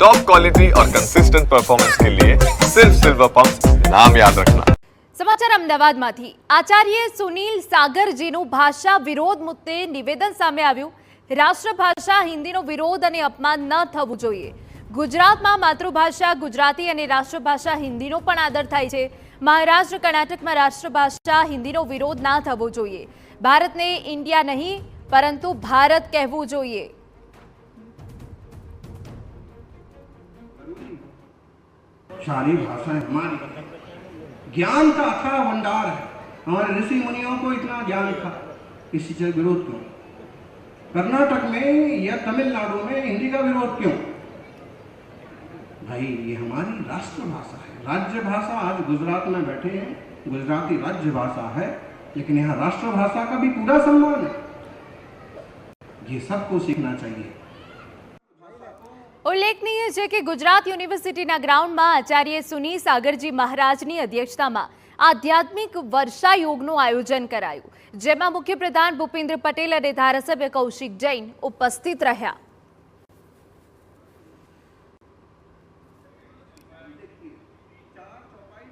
Top quality और consistent performance के लिए सिर्फ सिल्वर पंप नाम याद रखना। સમાચાર અમદાવાદમાંથી આચાર્ય સુનિલ સાગરજીનું ભાષા વિરોધ મુદ્દે નિવેદન સામે આવ્યું। રાષ્ટ્રભાષા હિન્દીનો વિરોધ અને અપમાન ન થવું જોઈએ। ગુજરાતમાં માતૃભાષા ગુજરાતી અને રાષ્ટ્રભાષા હિન્દીનો પણ આદર થાય છે। મહારાષ્ટ્ર કર્ણાટકમાં રાષ્ટ્રભાષા હિન્દીનો વિરોધ ના થવો જોઈએ। ભારતને ઇન્ડિયા નહીં પરંતુ ભારત કહેવું જોઈએ। सारी भाषाएं हमारी, ज्ञान का अथाह भंडार है। हमारे ऋषि मुनियों को इतना ज्ञान था, किसी से विरोध क्यों? कर्नाटक में या तमिलनाडु में हिंदी का विरोध क्यों? भाई ये हमारी राष्ट्रभाषा है, राज्य भाषा। आज गुजरात में बैठे हैं, गुजराती राज्य भाषा है, लेकिन यहाँ राष्ट्रभाषा का भी पूरा सम्मान है। ये सबको सीखना चाहिए। ઉલ્લેખનીય છે કે ગુજરાત યુનિવર્સિટીના ગ્રાઉન્ડમાં આચાર્ય સુનિલ સાગરજી મહારાજની અધ્યક્ષતામાં આધ્યાત્મિક વર્ષાયોગનું આયોજન કરાયું, જેમાં મુખ્યપ્રધાન ભૂપેન્દ્ર પટેલ અને ધારાસભ્ય કૌશિક જૈન ઉપસ્થિત રહ્યા।